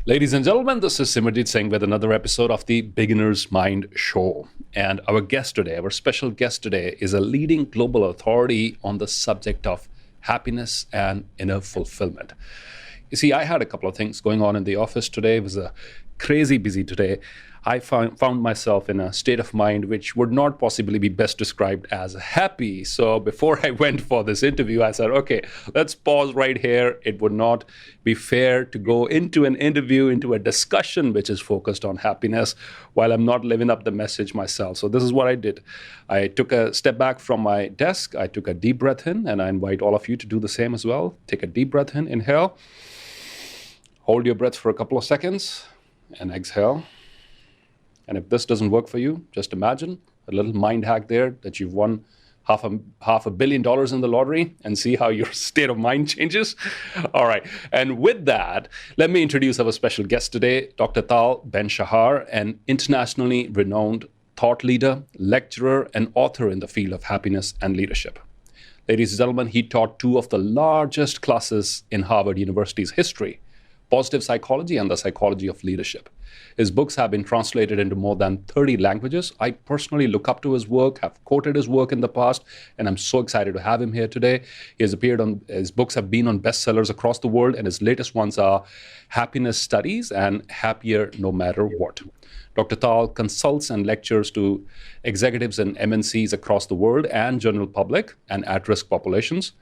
Ladies and gentlemen, this is Simerjeet Singh with another episode of the Beginner's Mind Show. And our guest today, our special guest today, is a leading global authority on the subject of happiness and inner fulfillment. You see, I had a couple of things going on in the office today. It was a crazy busy today. I found myself in a state of mind which would not possibly be best described as happy. So before I went for this interview, I said, okay, let's pause right here. It would not be fair to go into an interview, into a discussion which is focused on happiness while I'm not living up the message myself. So this is what I did. I took a step back from my desk. I took a deep breath in, and I invite all of you to do the same as well. Take a deep breath in, inhale. Hold your breath for a couple of seconds and exhale. And if this doesn't work for you, just imagine a little mind hack there that you've won half $1 billion in the lottery and see how your state of mind changes. All right. And with that, let me introduce our special guest today, Dr. Tal Ben Shahar, an internationally renowned thought leader, lecturer, and author in the field of happiness and leadership. Ladies and gentlemen, he taught two of the largest classes in Harvard University's history, positive psychology and the psychology of leadership. His books have been translated into more than 30 languages. I personally look up to his work, have quoted his work in the past, and I'm so excited to have him here today. His books have been on bestsellers across the world, and his latest ones are Happiness Studies and Happier No Matter What. Dr. Tal consults and lectures to executives in MNCs across the world and general public and at-risk populations.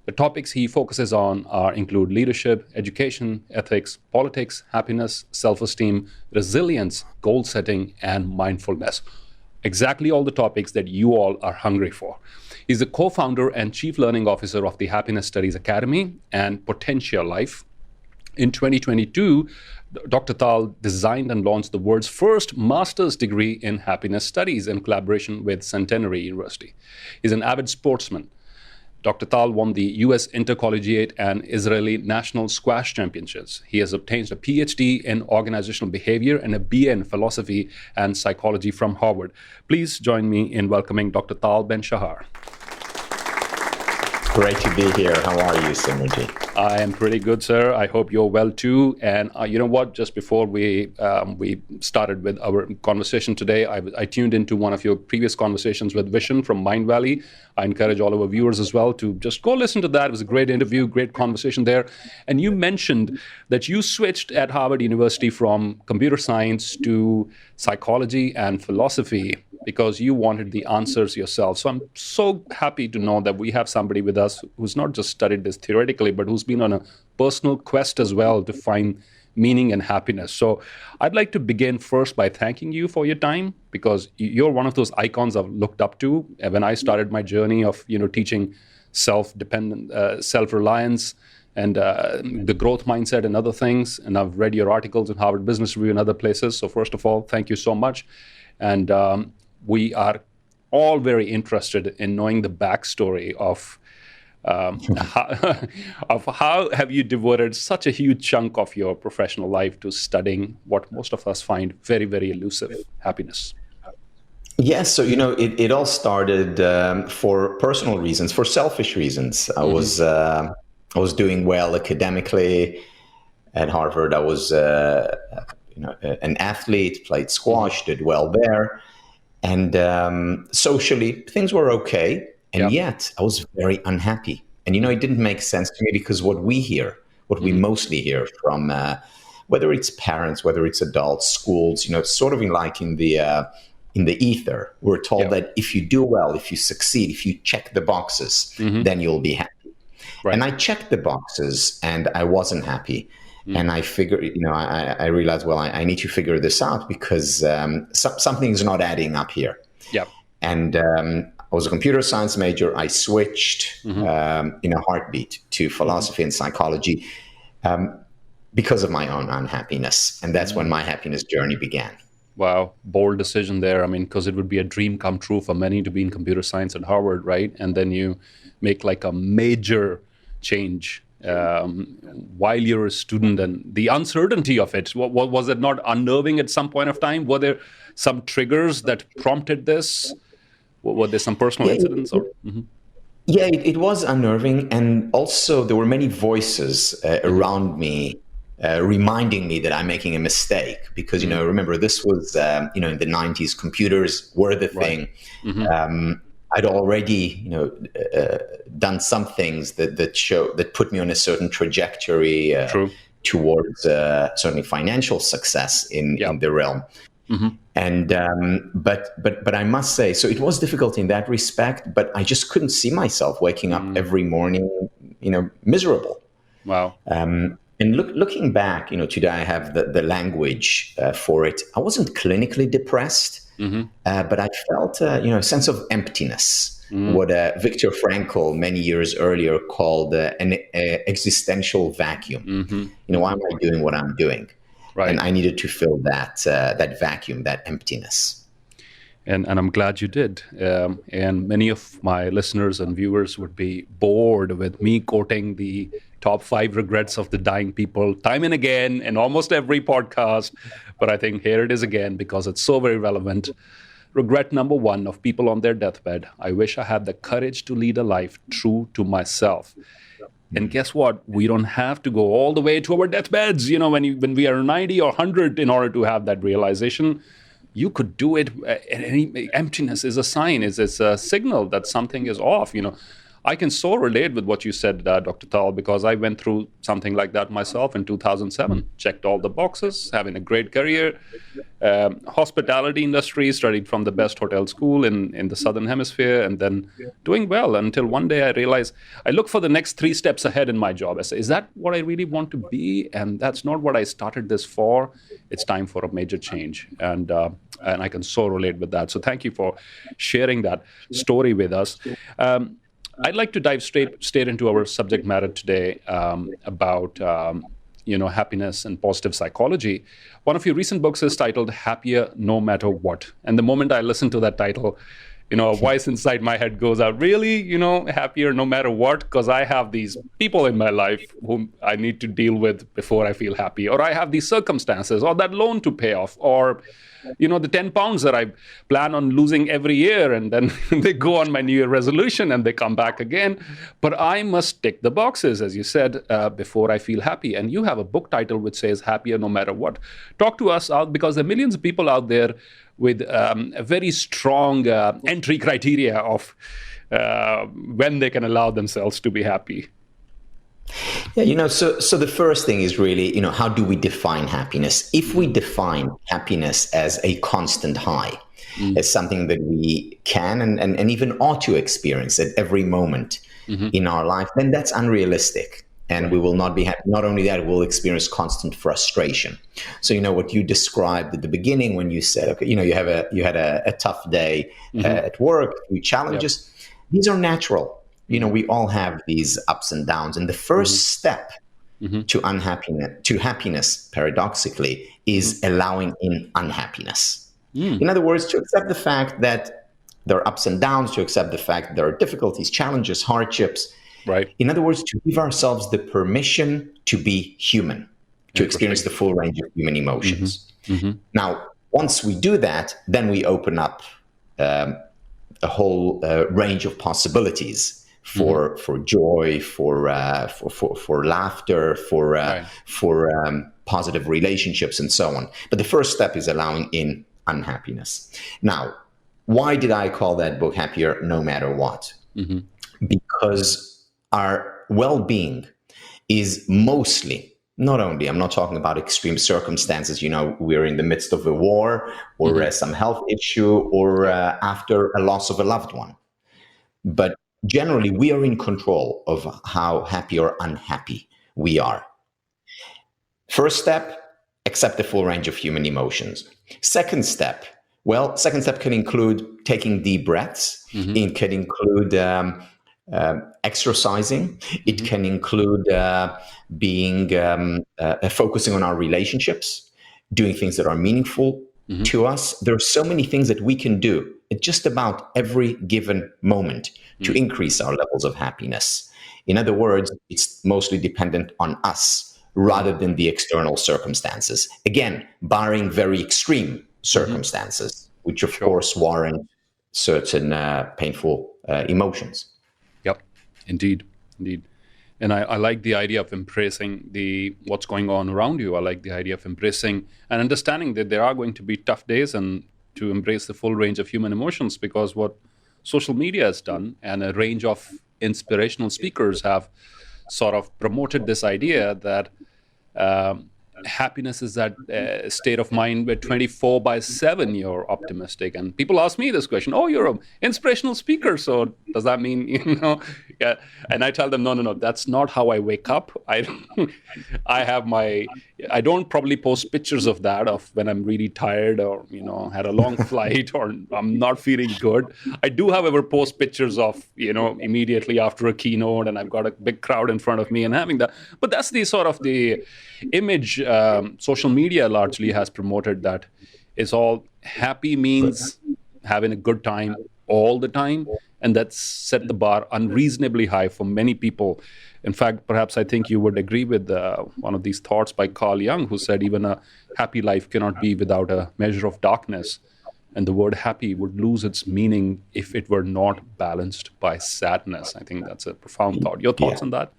The topics he focuses on include leadership, education, ethics, politics, happiness, self-esteem, resilience, goal setting, and mindfulness. Exactly all the topics that you all are hungry for. He's the co-founder and chief learning officer of the Happiness Studies Academy and Potential Life. In 2022, Dr. Tal designed and launched the world's first master's degree in happiness studies in collaboration with Centenary University. He's an avid sportsman. Dr. Tal won the U.S. Intercollegiate and Israeli National Squash Championships. He has obtained a PhD in organizational behavior and a BA in philosophy and psychology from Harvard. Please join me in welcoming Dr. Tal Ben Shahar. Great to be here. How are you, Simerjeet? I am pretty good, sir. I hope you're well too. And you know what? Just before we started with our conversation today, I tuned into one of your previous conversations with Vishen from Mind Valley. I encourage all of our viewers as well to just go listen to that. It was a great interview, great conversation there. And you mentioned that you switched at Harvard University from computer science to psychology and philosophy because you wanted the answers yourself. So I'm so happy to know that we have somebody with us who's not just studied this theoretically, but who's been on a personal quest as well to find meaning and happiness. So I'd like to begin first by thanking you for your time, because you're one of those icons I've looked up to when I started my journey of teaching self-dependent, self-reliance, and the growth mindset and other things. And I've read your articles in Harvard Business Review and other places. So first of all, thank you so much. And we are all very interested in knowing the backstory of how have you devoted such a huge chunk of your professional life to studying what most of us find very, very elusive, happiness? Yes, so it all started for personal reasons, for selfish reasons. I was doing well academically at Harvard. I was an athlete, played squash, did well there. And socially, things were okay. And yet I was very unhappy. And, it didn't make sense to me because what we mostly hear from, whether it's parents, whether it's adults, schools, it's sort of in the ether. We're told that if you do well, if you succeed, if you check the boxes, then you'll be happy. Right. And I checked the boxes and I wasn't happy. And I figured, I realized, well, I need to figure this out because something's not adding up here. Yep. And I was a computer science major. I switched in a heartbeat to philosophy and psychology because of my own unhappiness. And that's when my happiness journey began. Wow. Bold decision there. I mean, because it would be a dream come true for many to be in computer science at Harvard, right? And then you make like a major change while you're a student, and the uncertainty of it, was it not unnerving at some point of time? Were there some triggers that prompted this? Were there some personal incidents? Yeah, it was unnerving. And also there were many voices around me reminding me that I'm making a mistake. Because, remember, this was, in the 90s, computers were the thing. I'd already, done some things that put me on a certain trajectory towards certainly financial success in the realm. And but I must say, so it was difficult in that respect. But I just couldn't see myself waking up every morning, miserable. Wow. And looking back, today I have the language for it. I wasn't clinically depressed. But I felt, a sense of emptiness, what Viktor Frankl many years earlier called an existential vacuum. Why am I doing what I'm doing? Right. And I needed to fill that vacuum, that emptiness. And I'm glad you did. And many of my listeners and viewers would be bored with me quoting the top 5 regrets of the dying people time and again in almost every podcast. But I think here it is again, because it's so very relevant. Regret number 1 of people on their deathbed: I wish I had the courage to lead a life true to myself. And guess what? We don't have to go all the way to our deathbeds, when we are 90 or 100 in order to have that realization. You could do it. Emptiness is a sign, it's a signal that something is off. I can so relate with what you said, Dr. Tal, because I went through something like that myself in 2007. Checked all the boxes, having a great career, hospitality industry, studied from the best hotel school in the Southern Hemisphere, and then doing well until one day I realized I look for the next 3 steps ahead in my job. I say, is that what I really want to be? And that's not what I started this for. It's time for a major change. And I can so relate with that. So thank you for sharing that story with us. I'd like to dive straight into our subject matter today, about happiness and positive psychology. One of your recent books is titled Happier No Matter What. And the moment I listen to that title, a voice inside my head goes out, really, happier no matter what? Because I have these people in my life whom I need to deal with before I feel happy, or I have these circumstances, or that loan to pay off, or the 10 pounds that I plan on losing every year, and then they go on my New Year resolution and they come back again. But I must tick the boxes, as you said, before I feel happy. And you have a book title which says Happier No Matter What. Talk to us, because there are millions of people out there with a very strong entry criteria of when they can allow themselves to be happy. Yeah, so the first thing is really, how do we define happiness? If we define happiness as a constant high, as something that we can and even ought to experience at every moment in our life, then that's unrealistic. And we will not be happy. Not only that, we'll experience constant frustration. So, what you described at the beginning when you said, okay, you had a tough day at work, you challenges. Yep. These are natural. We all have these ups and downs. And the first step to happiness, paradoxically, is allowing in unhappiness. In other words, to accept the fact that there are ups and downs, to accept the fact that there are difficulties, challenges, hardships. Right. In other words, to give ourselves the permission to be human, to experience the full range of human emotions. Now, once we do that, then we open up a whole range of possibilities for joy, for laughter, for positive relationships, and so on. But the first step is allowing in unhappiness. Now, why did I call that book Happier No Matter What? Because our well-being is mostly, not only, I'm not talking about extreme circumstances, we're in the midst of a war or some health issue or after a loss of a loved one. But generally, we are in control of how happy or unhappy we are. First step, accept the full range of human emotions. Second step can include taking deep breaths. It can include exercising. It can include being focusing on our relationships, doing things that are meaningful to us. There are so many things that we can do at just about every given moment to increase our levels of happiness. In other words, it's mostly dependent on us rather than the external circumstances. Again, barring very extreme circumstances, which of course warrant certain painful emotions. Yep, indeed. And I like the idea of embracing what's going on around you. I like the idea of embracing and understanding that there are going to be tough days, and to embrace the full range of human emotions, because what social media has done and a range of inspirational speakers have sort of promoted this idea that um, happiness is that state of mind where 24 by 7 you're optimistic. And people ask me this question: oh, you're an inspirational speaker, so does that mean, yeah? And I tell them, no, no, no, that's not how I wake up. I don't probably post pictures of that, of when I'm really tired, or had a long flight, or I'm not feeling good. I do, however, post pictures of immediately after a keynote, and I've got a big crowd in front of me and having that. But that's the sort of the image social media largely has promoted, that is all happy means having a good time all the time, and that's set the bar unreasonably high for many people. In fact, perhaps I think you would agree with one of these thoughts by Carl Jung, who said even a happy life cannot be without a measure of darkness, and the word happy would lose its meaning if it were not balanced by sadness. I think that's a profound thought. Your thoughts on that?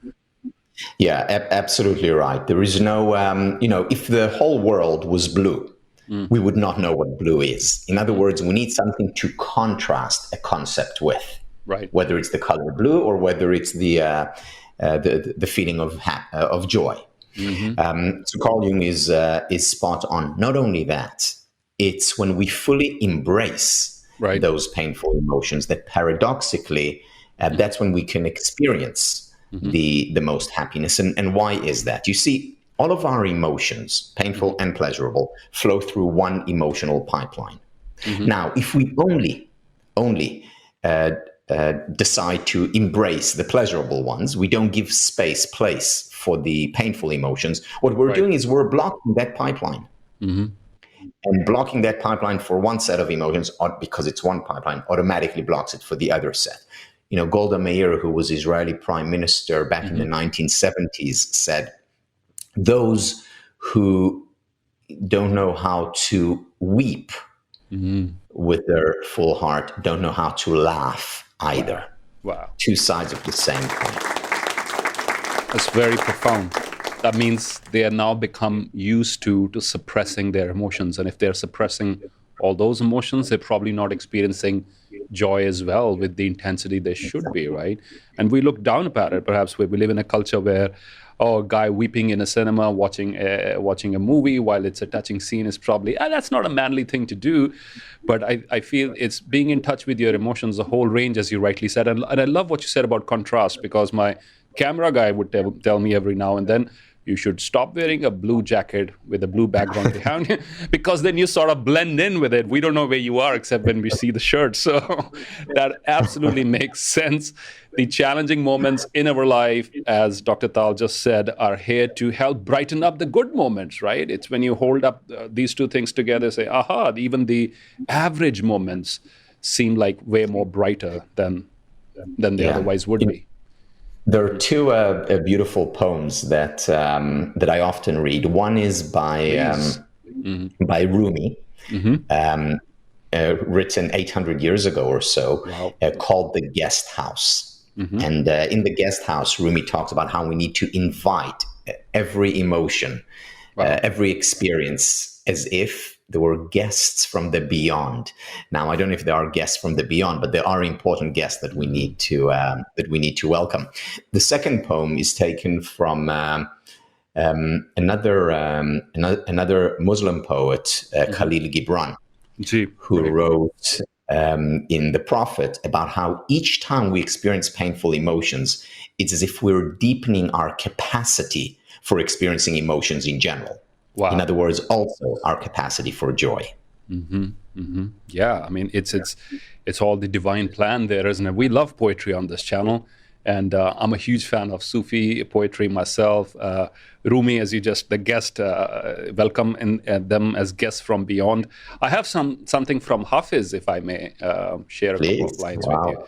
Yeah, absolutely right. There is no, if the whole world was blue, we would not know what blue is. In other words, we need something to contrast a concept with, right? Whether it's the color blue or whether it's the feeling of joy. So Carl Jung is spot on. Not only that, it's when we fully embrace those painful emotions that paradoxically, that's when we can experience the most happiness. And why is that? You see, all of our emotions, painful and pleasurable, flow through one emotional pipeline. Now, if we only decide to embrace the pleasurable ones, we don't give place for the painful emotions, what we're doing is we're blocking that pipeline. And blocking that pipeline for one set of emotions, because it's one pipeline, automatically blocks it for the other set. Golda Meir, who was Israeli prime minister back in the 1970s, said, those who don't know how to weep with their full heart don't know how to laugh either. Wow. Two sides of the same coin. That's very profound. That means they are now become used to suppressing their emotions. And if they're suppressing all those emotions, they're probably not experiencing joy as well with the intensity they should be, right? And we look down upon it. Perhaps we live in a culture where, a guy weeping in a cinema watching a movie while it's a touching scene is probably, that's not a manly thing to do. But I feel it's being in touch with your emotions, the whole range, as you rightly said. And I love what you said about contrast, because my camera guy would tell me every now and then, you should stop wearing a blue jacket with a blue background behind you, because then you sort of blend in with it. We don't know where you are except when we see the shirt. So that absolutely makes sense. The challenging moments in our life, as Dr. Tal just said, are here to help brighten up the good moments, right? It's when you hold up these two things together, say, aha, even the average moments seem like way more brighter than they otherwise would be. There are two beautiful poems that I often read. One is by Rumi, written 800 years ago or so, called The Guest House. And in The Guest House, Rumi talks about how we need to invite every emotion, every experience, as if there were guests from the beyond. Now, I don't know if there are guests from the beyond, but there are important guests that we need to welcome. The second poem is taken from another Muslim poet, Khalil Gibran, who wrote in The Prophet about how each time we experience painful emotions, it's as if we're deepening our capacity for experiencing emotions in general. Wow. In other words, also our capacity for joy. Yeah, I mean, it's all the divine plan there, isn't it? We love poetry on this channel, and I'm a huge fan of Sufi poetry myself. Rumi, as the guest, welcome them as guests from beyond. I have something from Hafiz, if I may share a couple of lines with you.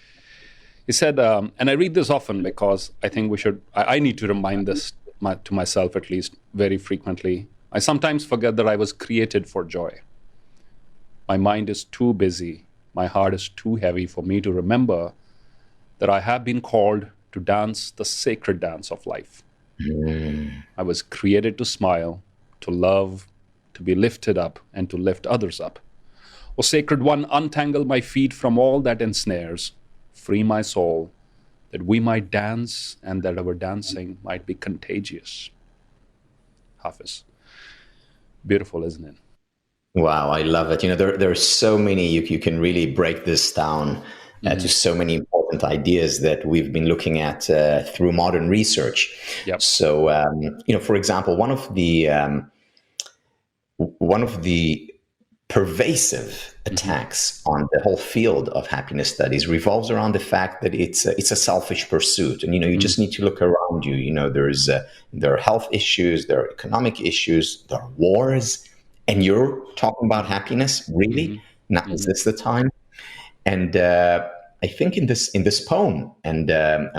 He said, and I read this often because I think I need to remind this to myself at least very frequently. I sometimes forget that I was created for joy. My mind is too busy. My heart is too heavy for me to remember that I have been called to dance the sacred dance of life. I was created to smile, to love, to be lifted up, and to lift others up. O Sacred One, untangle my feet from all that ensnares, free my soul, that we might dance and that our dancing might be contagious. Hafiz. Beautiful, isn't it? Wow, I love it. There are so many, you can really break this down to so many important ideas that we've been looking at through modern research. Yep. So, for example, one of the pervasive attacks on the whole field of happiness studies revolves around the fact that it's a selfish pursuit, and you just need to look around you. There are health issues, there are economic issues, there are wars, and you're talking about happiness. Really? Now is this the time? And I think in this poem and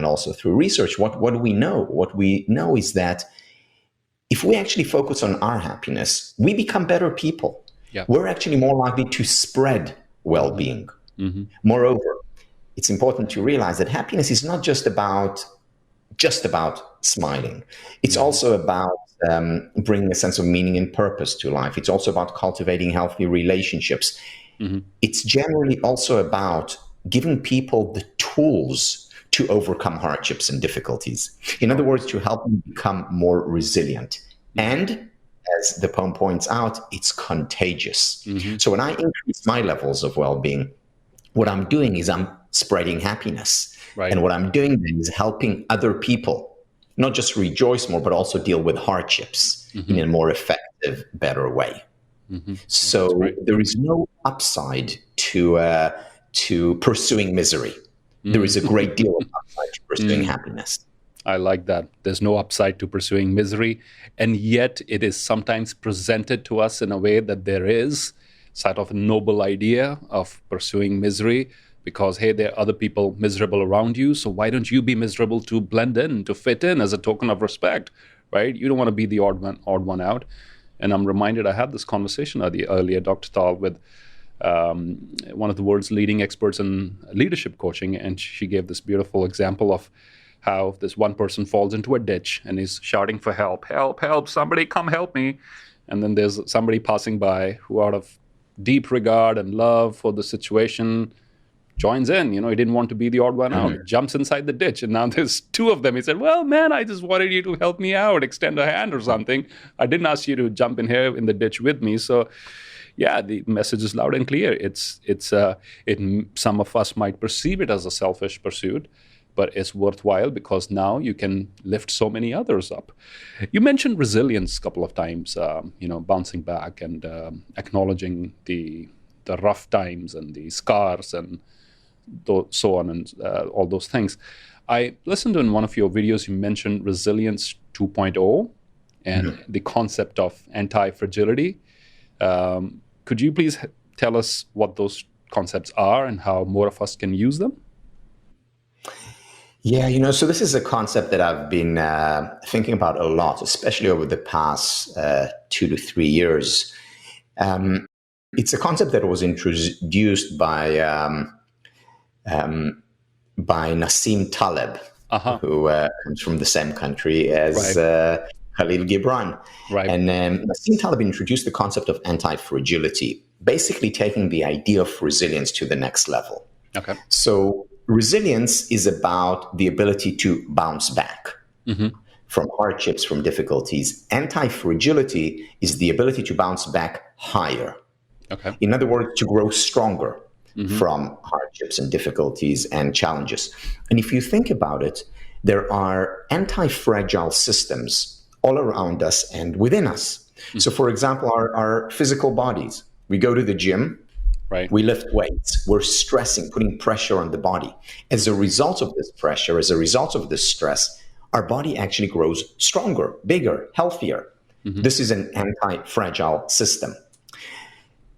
also through research, what do we know? What we know is that if we actually focus on our happiness, we become better people. Yeah. We're actually more likely to spread well-being. Moreover, it's important to realize that happiness is not just about smiling. It's also about bringing a sense of meaning and purpose to life. It's also about cultivating healthy relationships. It's generally also about giving people the tools to overcome hardships and difficulties. In other words, to help them become more resilient. And as the poem points out, it's contagious. So when I increase my levels of well-being, what I'm doing is I'm spreading happiness. Right. And what I'm doing then is helping other people not just rejoice more, but also deal with hardships in a more effective, better way. So there is no upside to pursuing misery. There is a great deal of upside to pursuing happiness. I like that. There's no upside to pursuing misery, and yet it is sometimes presented to us in a way that there is sort of a noble idea of pursuing misery because, hey, there are other people miserable around you, so why don't you be miserable to blend in, to fit in as a token of respect, right? You don't want to be the odd one out. And I'm reminded, I had this conversation earlier, Dr. Tal, with one of the world's leading experts in leadership coaching, and she gave this beautiful example of how this one person falls into a ditch and is shouting for help, help, help, somebody come help me. And then there's somebody passing by who, out of deep regard and love for the situation, joins in. He didn't want to be the odd one out, jumps inside the ditch. And now there's two of them. He said, well, man, I just wanted you to help me out, extend a hand or something. I didn't ask you to jump in here in the ditch with me. So yeah, the message is loud and clear. Some of us might perceive it as a selfish pursuit, but it's worthwhile because now you can lift so many others up. You mentioned resilience a couple of times, bouncing back and acknowledging the rough times and the scars and so on and all those things. I listened to in one of your videos, you mentioned Resilience 2.0 and the concept of anti-fragility. Could you please tell us what those concepts are and how more of us can use them? Yeah, so this is a concept that I've been thinking about a lot, especially over the past 2 to 3 years. It's a concept that was introduced by Nassim Taleb, who comes from the same country as Khalil Gibran. Right. And Nassim Taleb introduced the concept of anti-fragility, basically taking the idea of resilience to the next level. Okay. So resilience is about the ability to bounce back from hardships, from difficulties. Anti-fragility is the ability to bounce back higher. Okay. In other words, to grow stronger from hardships and difficulties and challenges. And if you think about it, there are anti-fragile systems all around us and within us. So for example, our physical bodies, we go to the gym, right? We lift weights, we're stressing, putting pressure on the body. As a result of this pressure, as a result of this stress, our body actually grows stronger, bigger, healthier. This is an anti-fragile system.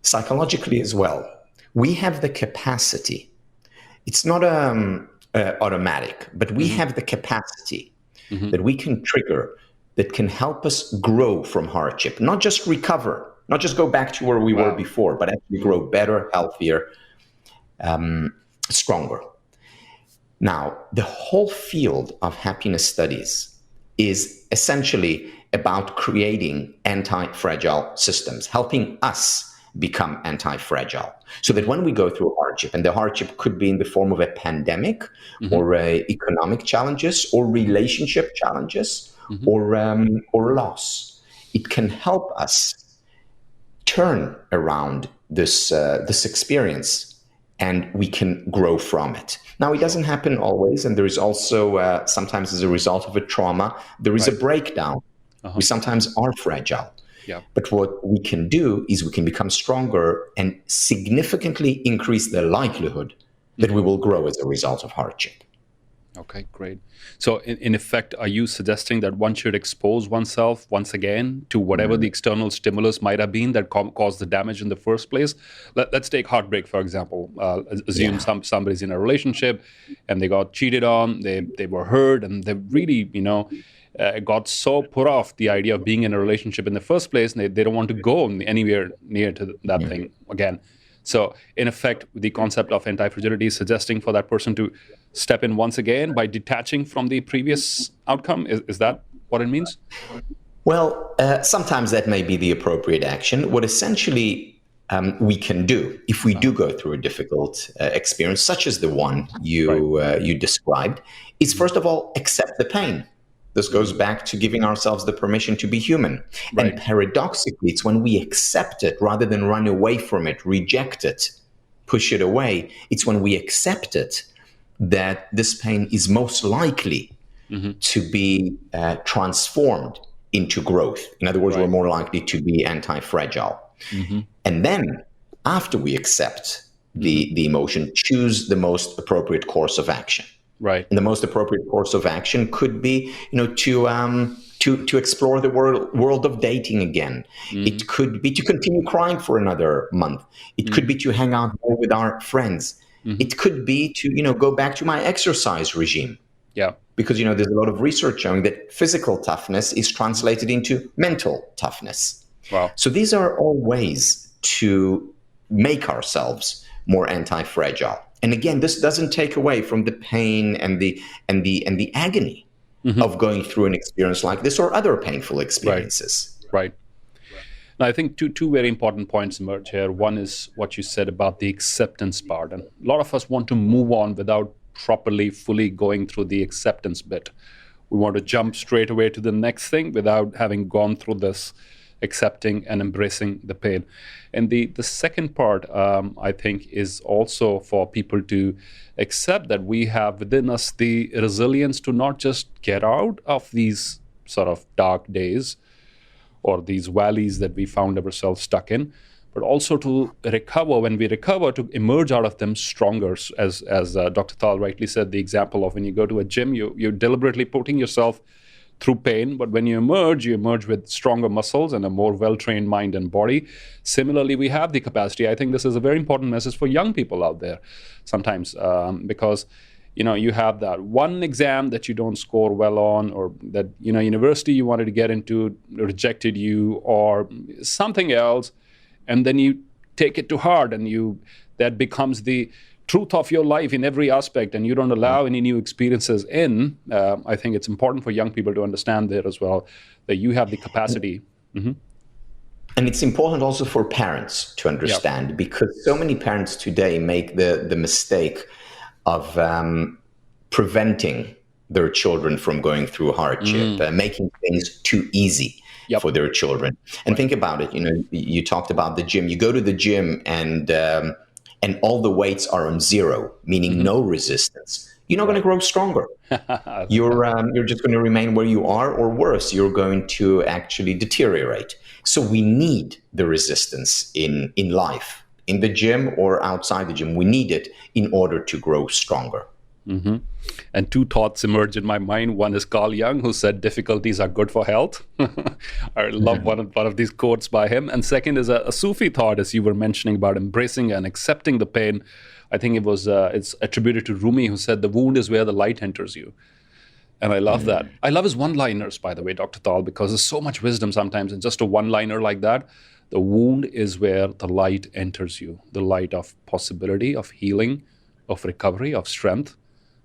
Psychologically as well, we have the capacity. It's not automatic, but we have the capacity that we can trigger that can help us grow from hardship, not just recover, not just go back to where we were before, but actually grow better, healthier, stronger. Now, the whole field of happiness studies is essentially about creating anti-fragile systems, helping us become anti-fragile, so that when we go through hardship, and the hardship could be in the form of a pandemic, or economic challenges, or relationship challenges, or loss, it can help us turn around this experience, and we can grow from it. Now, it doesn't happen always, and there is also sometimes, as a result of a trauma, there is a breakdown. We sometimes are fragile. Yeah. But what we can do is we can become stronger and significantly increase the likelihood that we will grow as a result of hardship. Okay, great. So in effect, are you suggesting that one should expose oneself once again to whatever the external stimulus might have been that caused the damage in the first place? Let's take heartbreak, for example. Assume somebody's in a relationship and they got cheated on, they were hurt, and they really, got so put off the idea of being in a relationship in the first place, and they don't want to go anywhere near to that thing again. So in effect, the concept of anti-fragility is suggesting for that person to step in once again by detaching from the previous outcome. Is that what it means? Well, sometimes that may be the appropriate action. What essentially we can do if we do go through a difficult experience, such as the one you described, is first of all, accept the pain. This goes back to giving ourselves the permission to be human. And paradoxically, it's when we accept it rather than run away from it, reject it, push it away. It's when we accept it that this pain is most likely to be transformed into growth. In other words, we're more likely to be anti-fragile. And then, after we accept the emotion, choose the most appropriate course of action. Right. And the most appropriate course of action could be, to explore the world of dating again. It could be to continue crying for another month. It could be to hang out more with our friends. It could be to, go back to my exercise regime. Yeah. Because, there's a lot of research showing that physical toughness is translated into mental toughness. Wow. So these are all ways to make ourselves more anti-fragile. And again, this doesn't take away from the pain and the agony of going through an experience like this or other painful experiences. Right. Now, I think two very important points emerge here. One is what you said about the acceptance part. And a lot of us want to move on without properly, fully going through the acceptance bit. We want to jump straight away to the next thing without having gone through this accepting and embracing the pain. And the second part, I think, is also for people to accept that we have within us the resilience to not just get out of these sort of dark days or these valleys that we found ourselves stuck in, but also to recover. When we recover, to emerge out of them stronger. As Dr. Tal rightly said, the example of when you go to a gym, you're deliberately putting yourself through pain, but when you emerge with stronger muscles and a more well-trained mind and body. Similarly, we have the capacity. I think this is a very important message for young people out there sometimes, because you have that one exam that you don't score well on, or that university you wanted to get into rejected you, or something else, and then you take it to heart, and that becomes the truth of your life in every aspect, and you don't allow any new experiences in. I think it's important for young people to understand there as well, that you have the capacity. And it's important also for parents to understand, because so many parents today make the mistake of preventing their children from going through hardship, making things too easy for their children. And think about it, you talked about the gym. You go to the gym and all the weights are on zero, meaning no resistance. You're not going to grow stronger. You're just going to remain where you are, or worse, you're going to actually deteriorate. So we need the resistance in life, in the gym or outside the gym. We need it in order to grow stronger. And two thoughts emerge in my mind. One is Carl Jung, who said difficulties are good for health. I love one of these quotes by him. And second is a Sufi thought, as you were mentioning, about embracing and accepting the pain. I think it's attributed to Rumi, who said the wound is where the light enters you. And I love that. I love his one-liners, by the way, Dr. Tal, because there's so much wisdom sometimes in just a one-liner like that. The wound is where the light enters you, the light of possibility, of healing, of recovery, of strength.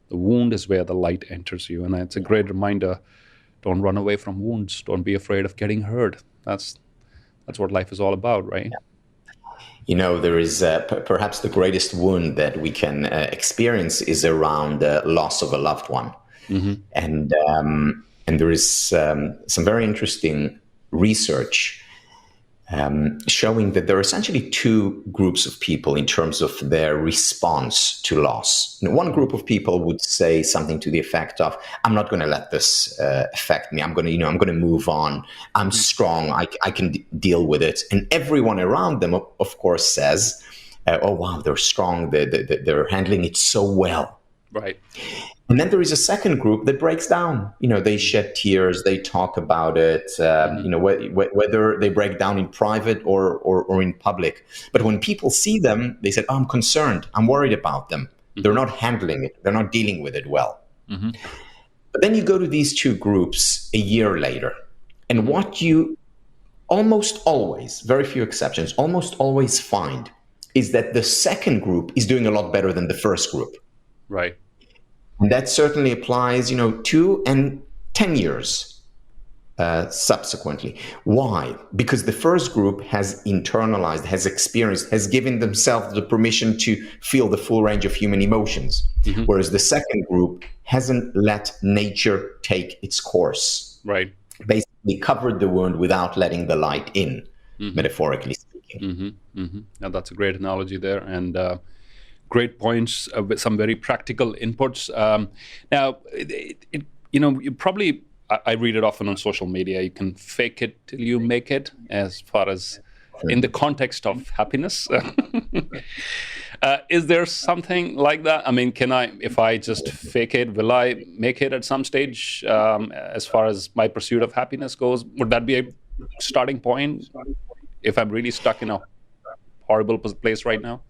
The wound is where the light enters you. And it's a great reminder. Don't run away from wounds. Don't be afraid of getting hurt. That's what life is all about, right? There is perhaps the greatest wound that we can experience is around the loss of a loved one. Mm-hmm. And there is some very interesting research showing that there are essentially two groups of people in terms of their response to loss. One group of people would say something to the effect of, "I'm not going to let this affect me. I'm going to move on. I'm strong. I can deal with it." And everyone around them, of course, says, "Oh wow, they're strong. They're handling it so well." Right. And then there is a second group that breaks down. They shed tears, they talk about it, whether they break down in private or in public. But when people see them, they say, "Oh, I'm concerned, I'm worried about them. They're not handling it, they're not dealing with it well." Mm-hmm. But then you go to these two groups a year later, and what you almost always, very few exceptions, almost always find is that the second group is doing a lot better than the first group. Right. And that certainly applies, 2 and 10 years subsequently. Why? Because the first group has internalized, has experienced, has given themselves the permission to feel the full range of human emotions, whereas the second group hasn't let nature take its course. Right. Basically covered the wound without letting the light in, metaphorically speaking. Mm-hmm. Mm-hmm. Now, that's a great analogy there. And great points with some very practical inputs. Now, you probably, I read it often on social media, you can fake it till you make it, as far as in the context of happiness. Is there something like that? I mean, if I just fake it, will I make it at some stage as far as my pursuit of happiness goes? Would that be a starting point if I'm really stuck in a horrible place right now?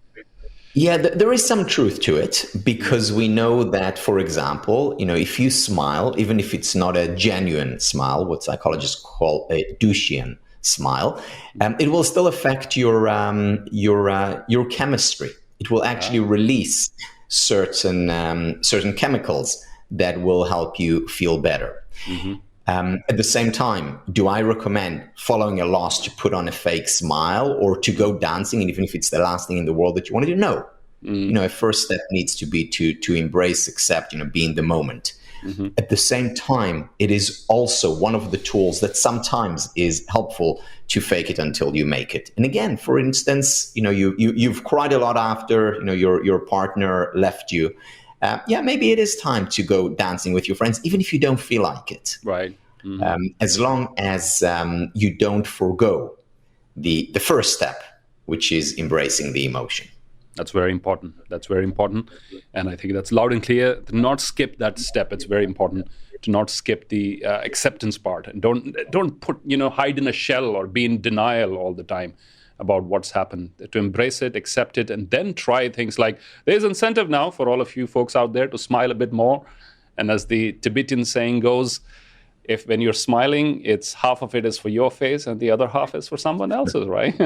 Yeah, there is some truth to it, because we know that, for example, if you smile, even if it's not a genuine smile, what psychologists call a Douchian smile, it will still affect your chemistry. It will actually release certain chemicals that will help you feel better. Mm-hmm. At the same time, do I recommend following a loss to put on a fake smile or to go dancing, and even if it's the last thing in the world that you want to do? No. A first step needs to be to embrace, accept, be in the moment. Mm-hmm. At the same time, it is also one of the tools that sometimes is helpful to fake it until you make it. And again, for instance, you've cried a lot after your partner left you. Maybe it is time to go dancing with your friends, even if you don't feel like it. Right. Mm-hmm. As long as you don't forgo the first step, which is embracing the emotion. That's very important. And I think that's loud and clear. To not skip that step. It's very important to not skip the acceptance part. And don't put, hide in a shell or be in denial all the time about what's happened. To embrace it, accept it, and then try things like, there's incentive now for all of you folks out there to smile a bit more. And as the Tibetan saying goes, when you're smiling, it's half of it is for your face and the other half is for someone else's, right?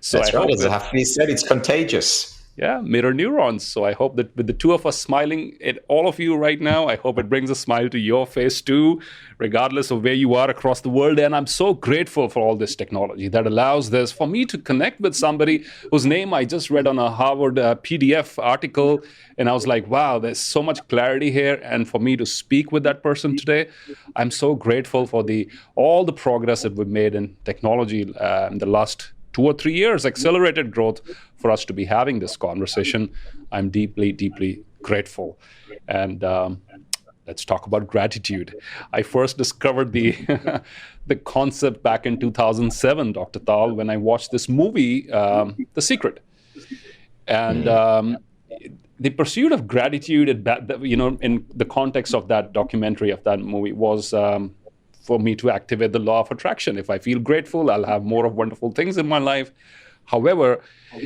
So that's right. As Hafni said, it's contagious. Yeah, mirror neurons. So I hope that with the two of us smiling at all of you right now, I hope it brings a smile to your face too, regardless of where you are across the world. And I'm so grateful for all this technology that allows this for me to connect with somebody whose name I just read on a Harvard PDF article. And I was like, wow, there's so much clarity here. And for me to speak with that person today, I'm so grateful for all the progress that we've made in technology in the last 2 or 3 years, accelerated growth for us to be having this conversation. I'm deeply, deeply grateful. And let's talk about gratitude. I first discovered the the concept back in 2007, Dr. Tal, when I watched this movie, The Secret. And the pursuit of gratitude, in the context of that documentary, of that movie, was for me to activate the law of attraction. If I feel grateful, I'll have more of wonderful things in my life. However,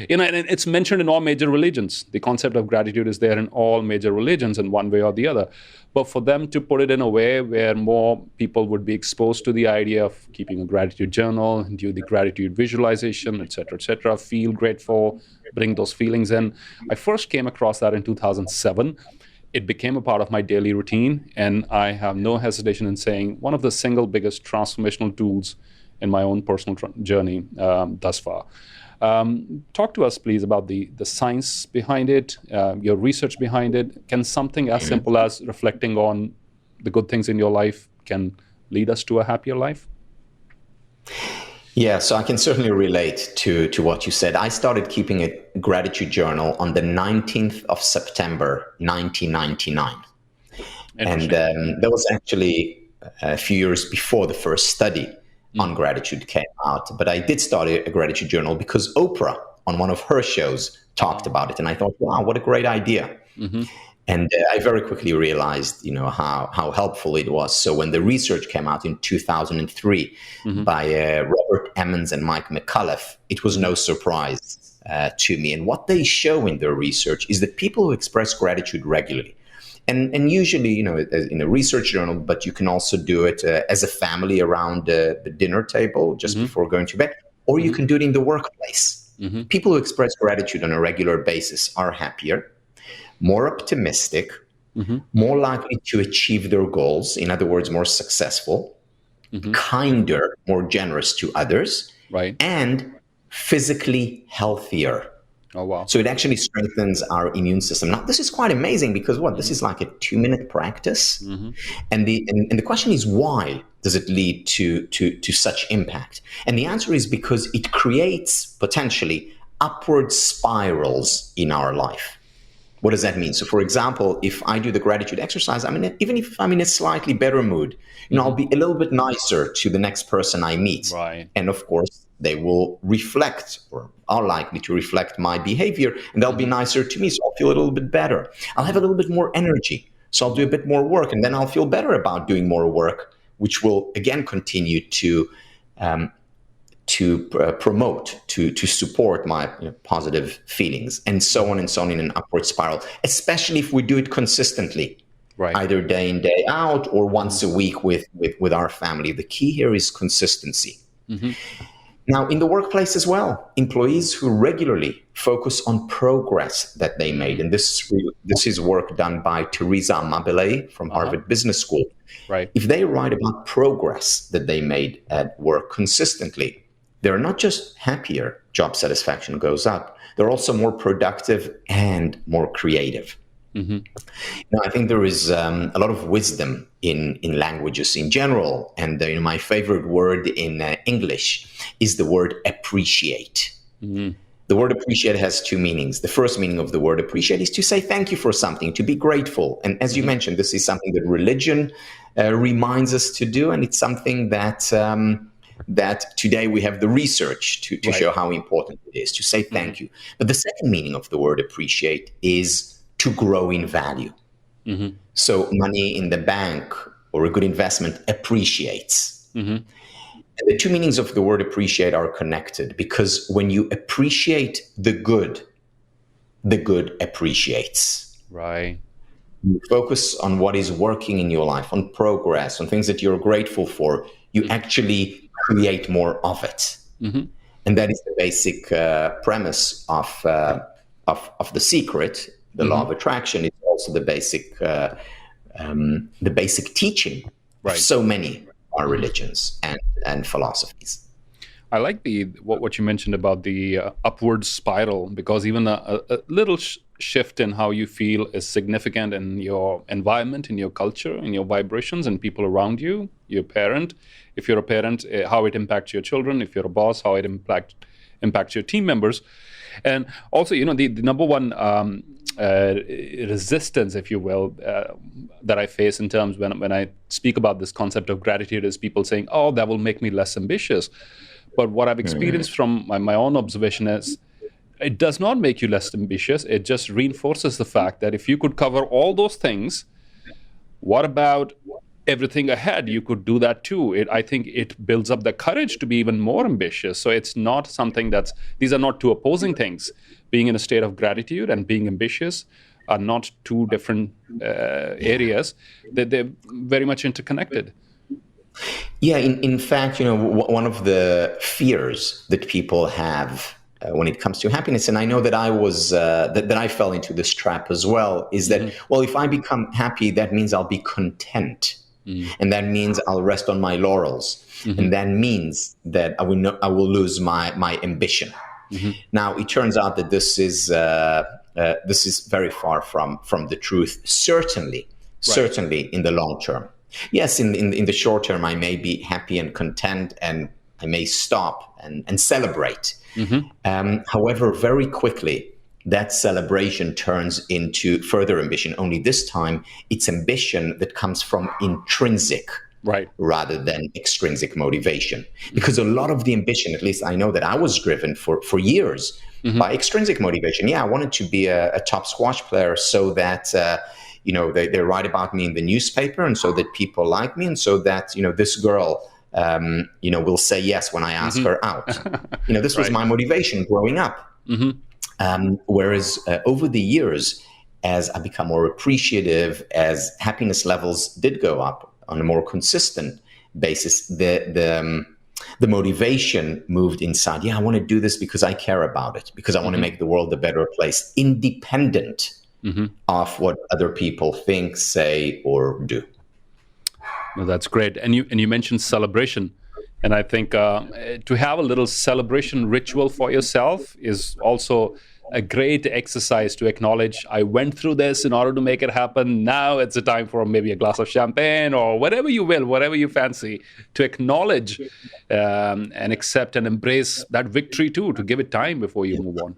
and it's mentioned in all major religions. The concept of gratitude is there in all major religions in one way or the other. But for them to put it in a way where more people would be exposed to the idea of keeping a gratitude journal, do the gratitude visualization, et cetera, feel grateful, bring those feelings in. I first came across that in 2007. it became a part of my daily routine. And I have no hesitation in saying one of the single biggest transformational tools in my own personal journey thus far. Talk to us, please, about the science behind it, your research behind it. Can something as simple as reflecting on the good things in your life can lead us to a happier life? Yeah, so I can certainly relate to what you said. I started keeping a gratitude journal on the 19th of September, 1999. And that was actually a few years before the first study on gratitude came out. But I did start a gratitude journal because Oprah, on one of her shows, talked about it. And I thought, wow, what a great idea. And I very quickly realized, how helpful it was. So when the research came out in 2003 by Robert Emmons and Mike McCullough, it was no surprise to me. And what they show in their research is that people who express gratitude regularly, and usually, in a research journal, but you can also do it as a family around the dinner table just before going to bed, or you can do it in the workplace. People who express gratitude on a regular basis are happier, more optimistic, more likely to achieve their goals, in other words, more successful, kinder, more generous to others, and physically healthier. Oh, wow. So it actually strengthens our immune system. Now, this is quite amazing because this is like a 2-minute practice. And the question is, why does it lead to such impact? And the answer is because it creates potentially upward spirals in our life. What does that mean? So, for example, if I do the gratitude exercise, even if I'm in a slightly better mood, I'll be a little bit nicer to the next person I meet. And of course, they will reflect, or are likely to reflect, my behavior, and they'll be nicer to me. So I'll feel a little bit better. I'll have a little bit more energy. So I'll do a bit more work, and then I'll feel better about doing more work, which will again continue to promote, to support my positive feelings, and so on in an upward spiral, especially if we do it consistently, either day in, day out, or once a week with our family. The key here is consistency. Now, in the workplace as well, employees who regularly focus on progress that they made, and this is work done by Teresa Amabile from Harvard Business School. If they write about progress that they made at work consistently, they're not just happier, job satisfaction goes up, they're also more productive and more creative. Now, I think there is a lot of wisdom in languages in general. And my favorite word in English is the word appreciate. The word appreciate has two meanings. The first meaning of the word appreciate is to say thank you for something, to be grateful. And as you mentioned, this is something that religion reminds us to do. And it's something that today we have the research to show how important it is to say thank you. But the second meaning of the word appreciate is to grow in value. So money in the bank or a good investment appreciates. And the two meanings of the word appreciate are connected, because when you appreciate the good appreciates. You focus on what is working in your life, on progress, on things that you're grateful for. You actually create more of it. And that is the basic premise of The Secret. The law of attraction is also the basic teaching of so many of our religions and philosophies. I like what you mentioned about the upward spiral, because even a little shift in how you feel is significant in your environment, in your culture, in your vibrations, and people around you. Your parent, if you're a parent, how it impacts your children. If you're a boss, how it impacts your team members. And also, the number one resistance, if you will, that I face in terms when I speak about this concept of gratitude is people saying, oh, that will make me less ambitious. But what I've experienced from my own observation is it does not make you less ambitious. It just reinforces the fact that if you could cover all those things, what about everything ahead? You could do that too. I think it builds up the courage to be even more ambitious. So it's not something these are not two opposing things. Being in a state of gratitude and being ambitious are not two different areas. They're very much interconnected. Yeah, in fact, one of the fears that people have when it comes to happiness, and I know that I was that I fell into this trap as well, is that, well, if I become happy, that means I'll be content, and that means I'll rest on my laurels, and that means that I will lose my ambition. Now it turns out that this is very far from the truth. Certainly in the long term. Yes, in the short term, I may be happy and content, and I may stop and celebrate. However, very quickly, that celebration turns into further ambition. Only this time, it's ambition that comes from intrinsic rather than extrinsic motivation. Because a lot of the ambition, at least I know that I was driven for years by extrinsic motivation. Yeah, I wanted to be a top squash player so that they write about me in the newspaper, and so that people like me, and so that this girl will say yes when I ask her out. This was my motivation growing up. Whereas over the years, as I become more appreciative, as happiness levels did go up on a more consistent basis, the motivation moved inside. Yeah, I want to do this because I care about it, because I want to make the world a better place, independent of what other people think, say, or do. No, that's great. And you mentioned celebration. And I think to have a little celebration ritual for yourself is also a great exercise to acknowledge, I went through this in order to make it happen. Now it's a time for maybe a glass of champagne or whatever you will, whatever you fancy, to acknowledge and accept and embrace that victory too, to give it time before you move on.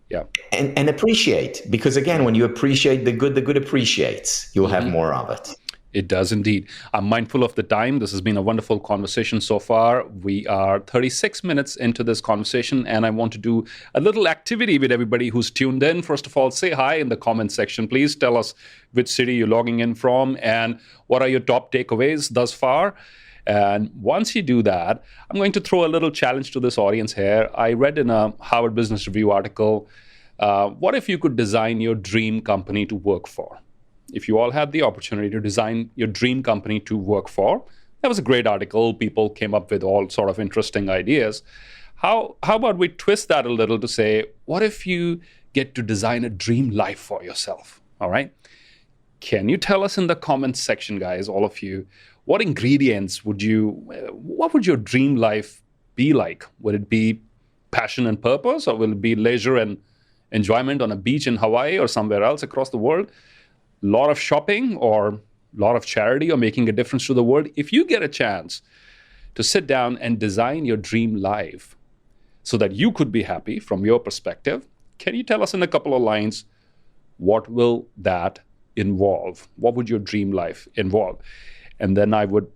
Yeah. And appreciate, because again, when you appreciate the good appreciates. You'll have more of it. It does indeed. I'm mindful of the time. This has been a wonderful conversation so far. We are 36 minutes into this conversation, and I want to do a little activity with everybody who's tuned in. First of all, say hi in the comment section. Please tell us which city you're logging in from and what are your top takeaways thus far. And once you do that, I'm going to throw a little challenge to this audience here. I read in a Harvard Business Review article, what if you could design your dream company to work for? If you all had the opportunity to design your dream company to work for, that was a great article. People came up with all sort of interesting ideas. How about we twist that a little to say, what if you get to design a dream life for yourself? All right. Can you tell us in the comments section, guys, all of you, what ingredients what would your dream life be like? Would it be passion and purpose, or will it be leisure and enjoyment on a beach in Hawaii or somewhere else across the world? Lot of shopping or lot of charity or making a difference to the world? If you get a chance to sit down and design your dream life so that you could be happy from your perspective, can you tell us in a couple of lines, what will that involve? What would your dream life involve? And then I would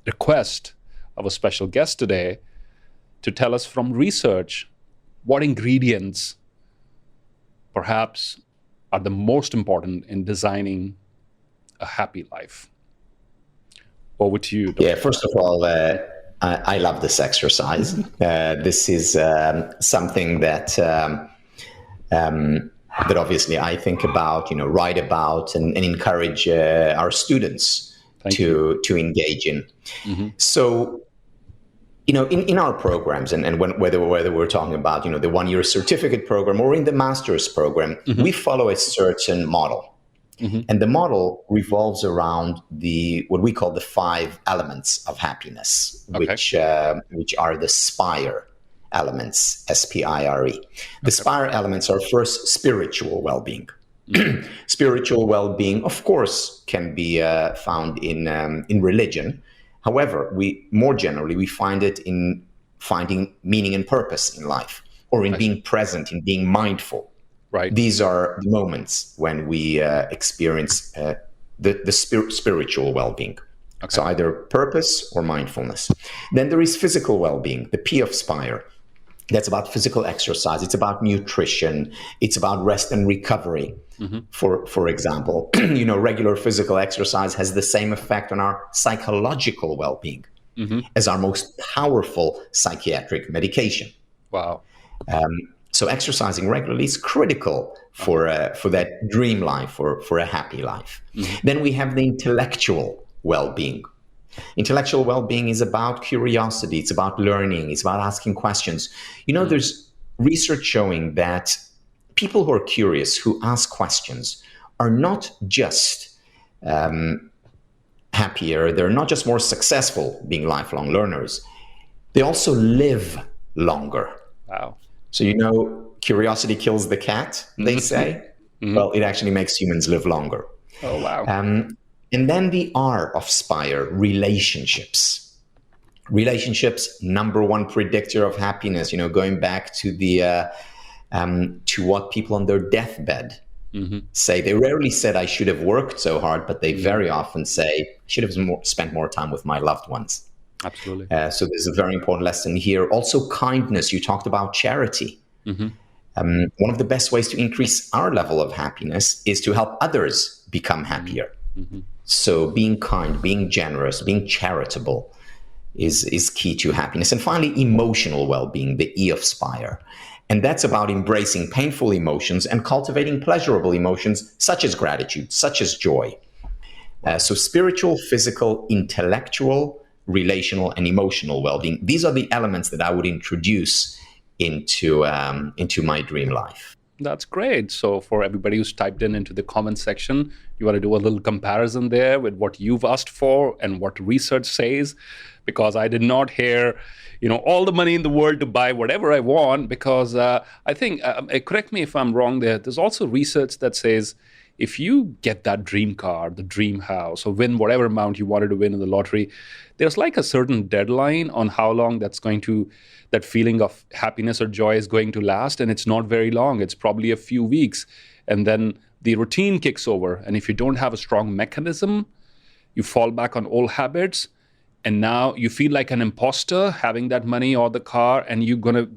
request our special guest today to tell us from research what ingredients perhaps are the most important in designing a happy life. Over to you, Dr. Yeah, first of all, I love this exercise. This is something that obviously I think about, write about, and encourage our students to engage in. So, in our programs, and whether we're talking about, the one-year certificate program or in the master's program, we follow a certain model. And the model revolves around what we call the 5 elements of happiness, which are the SPIRE elements, SPIRE. The SPIRE elements are first spiritual well-being. Spiritual well-being, of course, can be found in religion. However, more generally, we find it in finding meaning and purpose in life, or in being present, in being mindful. Right. These are the moments when we experience the spiritual well-being. Okay. So either purpose or mindfulness. Then there is physical well-being, the P of SPIRE. That's about physical exercise. It's about nutrition. It's about rest and recovery. For example, regular physical exercise has the same effect on our psychological well-being as our most powerful psychiatric medication. Wow. So exercising regularly is critical for that dream life, for a happy life. Then we have the intellectual well-being. Intellectual well-being is about curiosity. It's about learning. It's about asking questions. There's research showing that people who are curious, who ask questions, are not just happier, they're not just more successful being lifelong learners, they also live longer. Wow. So, curiosity kills the cat, they say. Well, it actually makes humans live longer. Oh, wow. And then the R of Spire, relationships. Relationships, number one predictor of happiness. Going back to the to what people on their deathbed say. They rarely said, I should have worked so hard, but they very often say, I should have spent more time with my loved ones. Absolutely. So there's a very important lesson here. Also, kindness. You talked about charity. One of the best ways to increase our level of happiness is to help others become happier. So being kind, being generous, being charitable is key to happiness. And finally, emotional well-being, the E of Spire. And that's about embracing painful emotions and cultivating pleasurable emotions, such as gratitude, such as joy. So spiritual, physical, intellectual, relational, and emotional well-being. These are the elements that I would introduce into my dream life. That's great. So for everybody who's typed into the comment section, you want to do a little comparison there with what you've asked for and what research says, because I did not hear, all the money in the world to buy whatever I want, because I think, correct me if I'm wrong there's also research that says if you get that dream car, the dream house, or win whatever amount you wanted to win in the lottery, there's like a certain deadline on how long that feeling of happiness or joy is going to last. And it's not very long. It's probably a few weeks. And then the routine kicks over. And if you don't have a strong mechanism, you fall back on old habits. And now you feel like an imposter having that money or the car, and you're going to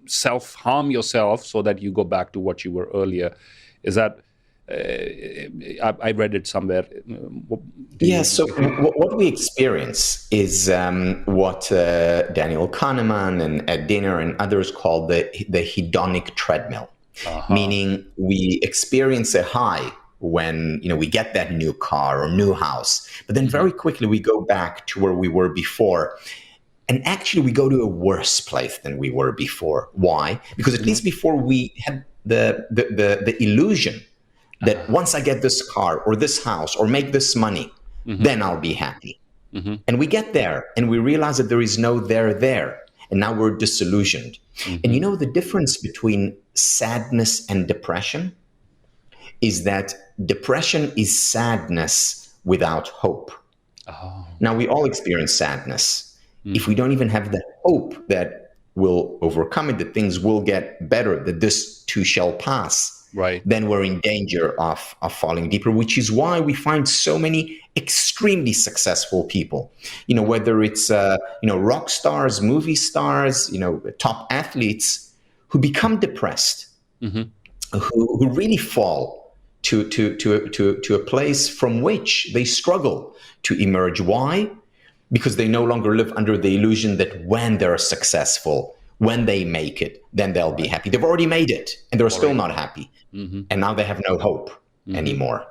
self-harm yourself so that you go back to what you were earlier. Is that... I read it somewhere. So what we experience is what Daniel Kahneman and Ed Diner and others call the hedonic treadmill, meaning we experience a high when we get that new car or new house, but then very quickly we go back to where we were before. And actually, we go to a worse place than we were before. Why? Because at least before we had the illusion that once I get this car or this house or make this money, then I'll be happy. And we get there and we realize that there is no there. And now we're disillusioned. And the difference between sadness and depression is that depression is sadness without hope. Now, we all experience sadness. If we don't even have the hope that we'll overcome it, that things will get better, that this too shall pass, right, then we're in danger of falling deeper, which is why we find so many extremely successful people, whether it's, rock stars, movie stars, top athletes who become depressed, who really fall to a place from which they struggle to emerge. Why? Because they no longer live under the illusion that when they're successful, when they make it, then they'll be happy. They've already made it and they're still not happy. And now they have no hope anymore.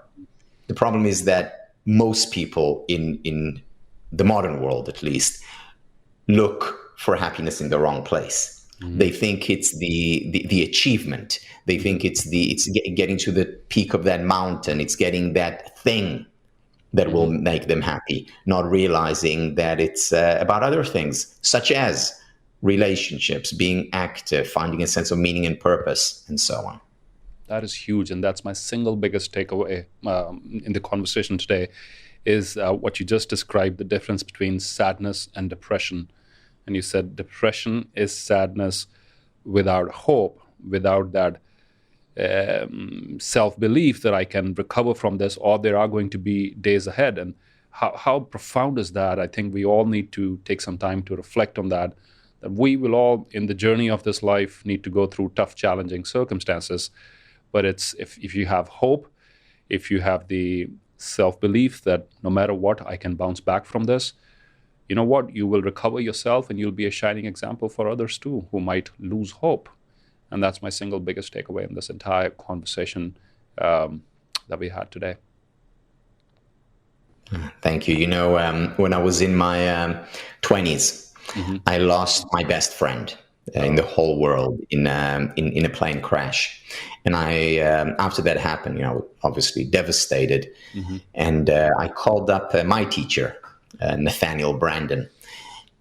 The problem is that most people in the modern world, at least, look for happiness in the wrong place. They think it's the achievement. They think it's getting to the peak of that mountain. It's getting that thing that will make them happy, not realizing that it's about other things, such as relationships, being active, finding a sense of meaning and purpose, and so on. That is huge. And that's my single biggest takeaway in the conversation today is what you just described, the difference between sadness and depression. And you said depression is sadness without hope, without that self-belief that I can recover from this, or there are going to be days ahead. And how profound is that? I think we all need to take some time to reflect on that we will all, in the journey of this life, need to go through tough, challenging circumstances. But it's if you have hope, if you have the self-belief that no matter what, I can bounce back from this, you know what? You will recover yourself and you'll be a shining example for others too who might lose hope. And that's my single biggest takeaway in this entire conversation that we had today. Thank you. You know, when I was in my 20s, I lost my best friend. in the whole world in a plane crash. And I after that happened, obviously devastated, and I called up my teacher, Nathaniel Brandon,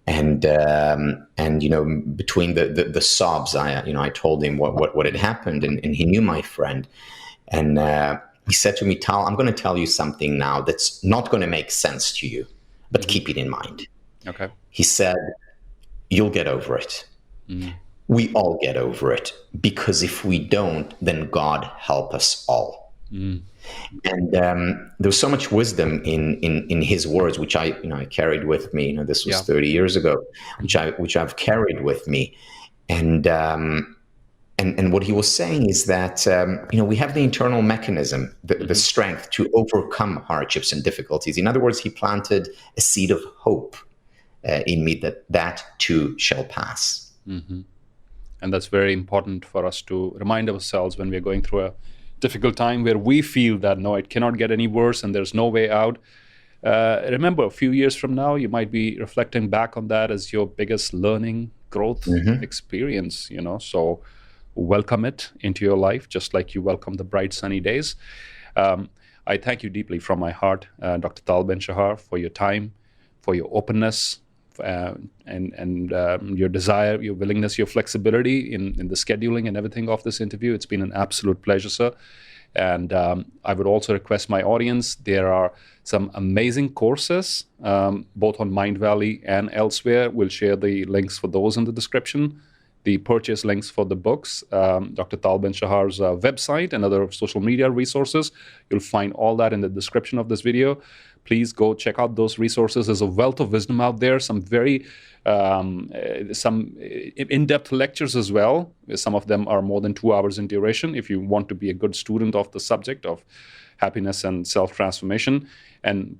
and between the sobs, I told him what had happened, and he knew my friend, and he said to me, Tal, I'm going to tell you something now that's not going to make sense to you, but keep it in mind. Okay. He said, you'll get over it. We all get over it, because if we don't, then God help us all. And there was so much wisdom in his words, which I carried with me. This was 30 years ago, which I've carried with me. And what he was saying is that we have the internal mechanism, the strength to overcome hardships and difficulties. In other words, he planted a seed of hope in me that too shall pass. And that's very important for us to remind ourselves when we're going through a difficult time where we feel that, no, it cannot get any worse and there's no way out. Remember, a few years from now, you might be reflecting back on that as your biggest learning, growth experience, So welcome it into your life, just like you welcome the bright, sunny days. I thank you deeply from my heart, Dr. Tal Ben Shahar, for your time, for your openness, and your desire, your willingness, your flexibility in the scheduling and everything of this interview. It's been an absolute pleasure, sir. And I would also request my audience, there are some amazing courses, both on Mind Valley and elsewhere. We'll share the links for those in the description, the purchase links for the books, Dr. Tal Ben Shahar's website and other social media resources. You'll find all that in the description of this video. Please go check out those resources. There's a wealth of wisdom out there, some very some in-depth lectures as well. Some of them are more than 2 hours in duration if you want to be a good student of the subject of happiness and self-transformation. And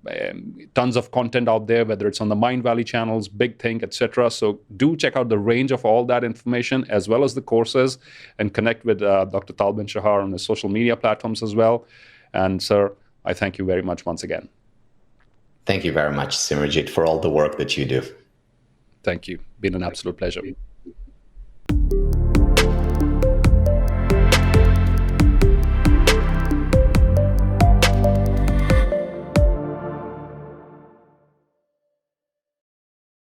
tons of content out there, whether it's on the Mind Valley channels, Big Think, etc. So do check out the range of all that information as well as the courses, and connect with Dr. Tal Ben Shahar on the social media platforms as well. And sir, I thank you very much once again. Thank you very much, Simerjeet, for all the work that you do. Thank you. Been an absolute pleasure.